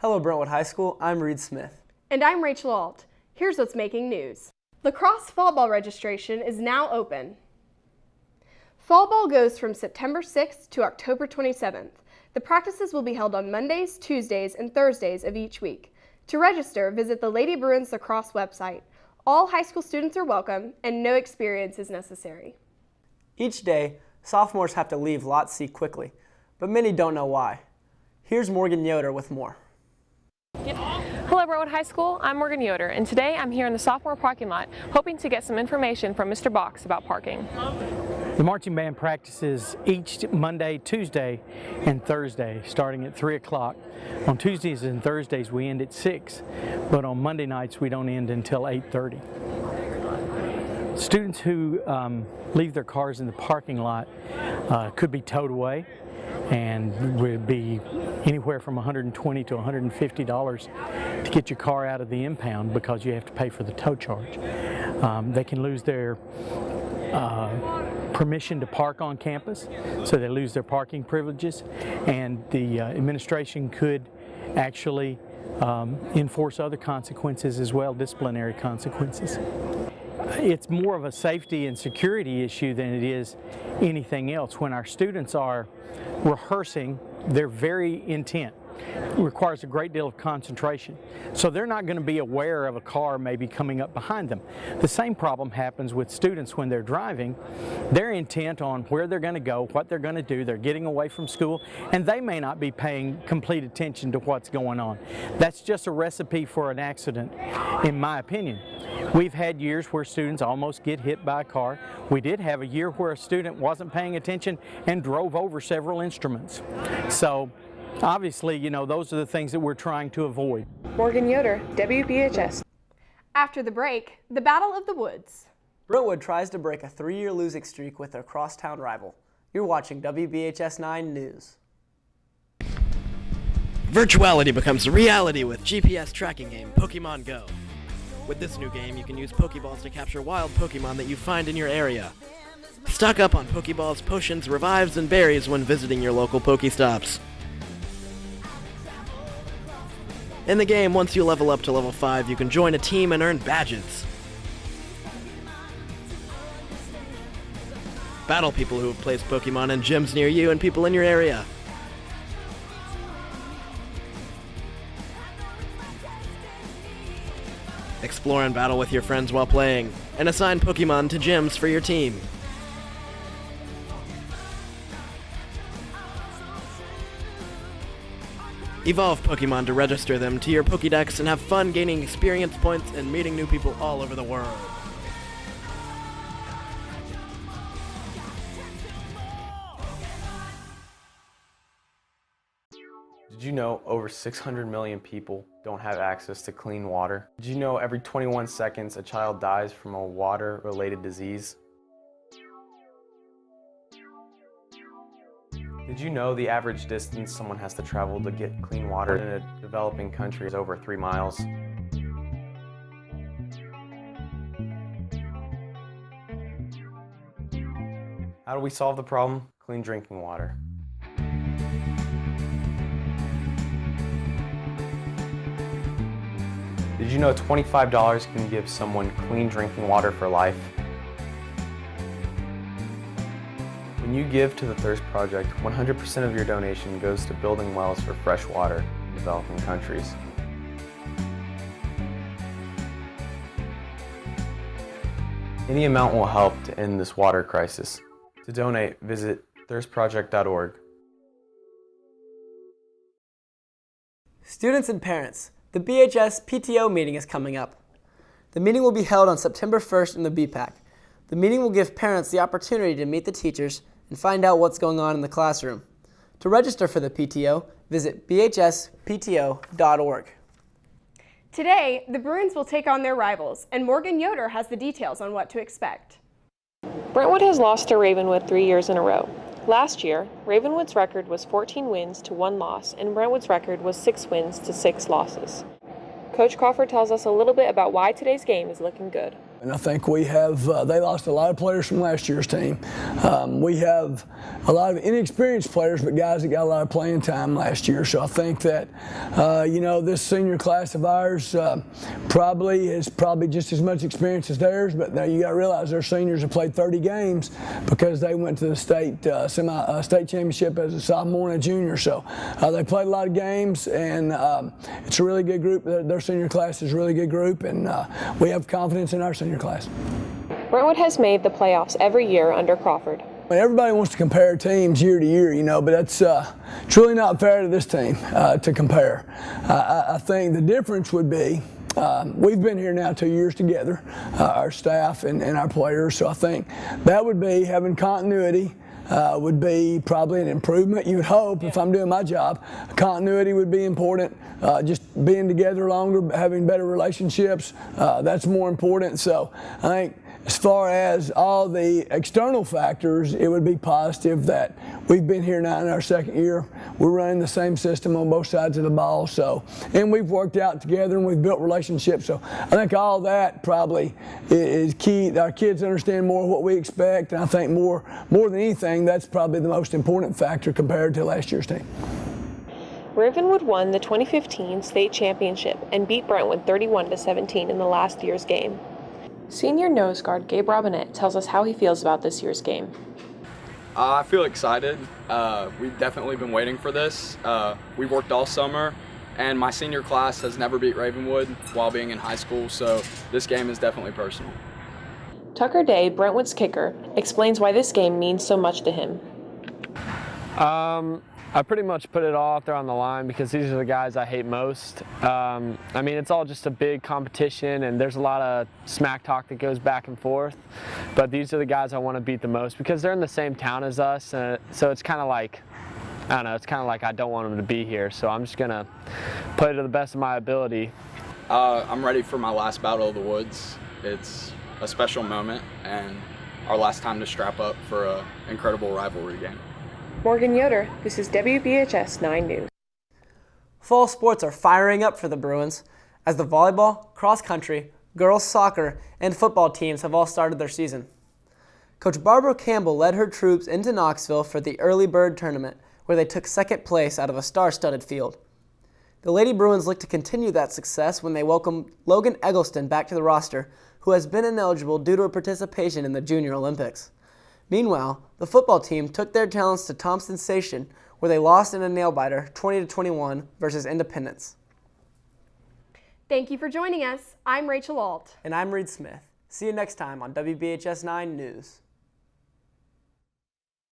Hello Brentwood High School, I'm Reed Smith. And I'm Rachel Ault. Here's what's making news. Lacrosse fall ball registration is now open. Fall ball goes from September 6th to October 27th. The practices will be held on Mondays, Tuesdays, and Thursdays of each week. To register, visit the Lady Bruins Lacrosse website. All high school students are welcome, and no experience is necessary. Each day, sophomores have to leave Lot C quickly, but many don't know why. Here's Morgan Yoder with more. Hello Brentwood High School, I'm Morgan Yoder, and today I'm here in the sophomore parking lot hoping to get some information from Mr. Box about parking. The marching band practices each Monday, Tuesday, and Thursday starting at 3 o'clock. On Tuesdays and Thursdays we end at 6, but on Monday nights we don't end until 8:30. Students who leave their cars in the parking lot could be towed away and would be anywhere from $120 to $150 to get your car out of the impound because you have to pay for the tow charge. They can lose their permission to park on campus, so they lose their parking privileges, and the administration could actually enforce other consequences as well, disciplinary consequences. It's more of a safety and security issue than it is anything else. When our students are rehearsing, they're very intent. It requires a great deal of concentration. So they're not going to be aware of a car maybe coming up behind them. The same problem happens with students when they're driving. They're intent on where they're going to go, what they're going to do. They're getting away from school, and they may not be paying complete attention to what's going on. That's just a recipe for an accident, in my opinion. We've had years where students almost get hit by a car. We did have a year where a student wasn't paying attention and drove over several instruments. So obviously, you know, those are the things that we're trying to avoid. Morgan Yoder, WBHS. After the break, the Battle of the Woods. Brentwood tries to break a 3-year losing streak with their crosstown rival. You're watching WBHS 9 News. Virtuality becomes reality with GPS tracking game Pokemon Go. With this new game, you can use Pokeballs to capture wild Pokemon that you find in your area. Stock up on Pokeballs, potions, revives, and berries when visiting your local Pokestops. In the game, once you level up to level 5, you can join a team and earn badges. Battle people who have placed Pokemon in gyms near you and people in your area. Explore and battle with your friends while playing, and assign Pokemon to gyms for your team. Evolve Pokemon to register them to your Pokédex and have fun gaining experience points and meeting new people all over the world. Did you know over 600 million people don't have access to clean water? Did you know every 21 seconds a child dies from a water-related disease? Did you know the average distance someone has to travel to get clean water in a developing country is over 3 miles? How do we solve the problem? Clean drinking water. Did you know $25 can give someone clean drinking water for life? When you give to the Thirst Project, 100% of your donation goes to building wells for fresh water in developing countries. Any amount will help to end this water crisis. To donate, visit thirstproject.org. Students and parents, the BHS PTO meeting is coming up. The meeting will be held on September 1st in the BPAC. The meeting will give parents the opportunity to meet the teachers and find out what's going on in the classroom. To register for the PTO, visit bhspto.org. Today, the Bruins will take on their rivals, and Morgan Yoder has the details on what to expect. Brentwood has lost to Ravenwood 3 years in a row. Last year, Ravenwood's record was 14 wins to 1 loss, and Brentwood's record was 6 wins to 6 losses. Coach Crawford tells us a little bit about why today's game is looking good. And I think we have, they lost a lot of players from last year's team. We have a lot of inexperienced players, but guys that got a lot of playing time last year. So I think that, this senior class of ours probably just as much experience as theirs, but now you got to realize their seniors have played 30 games because they went to the state state championship as a sophomore and a junior. So they played a lot of games, and it's a really good group. Their senior class is a really good group, and we have confidence in our senior class. Brentwood has made the playoffs every year under Crawford. Everybody wants to compare teams year to year, but that's truly not fair to this team to compare. I think the difference would be we've been here now 2 years together, our staff and our players, so I think that would be having continuity. Would be probably an improvement. You would hope, if I'm doing my job, continuity would be important. Just being together longer, having better relationships, that's more important. So I think as far as all the external factors, it would be positive that we've been here now in our second year. We're running the same system on both sides of the ball. So, and we've worked out together and we've built relationships. So I think all that probably is key. Our kids understand more what we expect, and I think more than anything, that's probably the most important factor compared to last year's team. Ravenwood won the 2015 state championship and beat Brentwood 31-17 in the last year's game. Senior nose guard Gabe Robinette tells us how he feels about this year's game. I feel excited. We've definitely been waiting for this. We worked all summer, and my senior class has never beat Ravenwood while being in high school, so this game is definitely personal. Tucker Day, Brentwood's kicker, explains why this game means so much to him. I pretty much put it all out there on the line because these are the guys I hate most. It's all just a big competition, and there's a lot of smack talk that goes back and forth. But these are the guys I want to beat the most because they're in the same town as us. So it's kind of like, I don't know, it's kind of like I don't want them to be here. So I'm just going to play to the best of my ability. I'm ready for my last battle of the woods. It's a special moment and our last time to strap up for an incredible rivalry game. Morgan Yoder, this is WBHS 9 News. Fall sports are firing up for the Bruins as the volleyball, cross country, girls soccer, and football teams have all started their season. Coach Barbara Campbell led her troops into Knoxville for the Early Bird Tournament, where they took second place out of a star-studded field. The Lady Bruins look to continue that success when they welcome Logan Eggleston back to the roster, who has been ineligible due to her participation in the Junior Olympics. Meanwhile, the football team took their talents to Thompson Station, where they lost in a nail-biter 20-21 versus Independence. Thank you for joining us. I'm Rachel Ault. And I'm Reed Smith. See you next time on WBHS 9 News.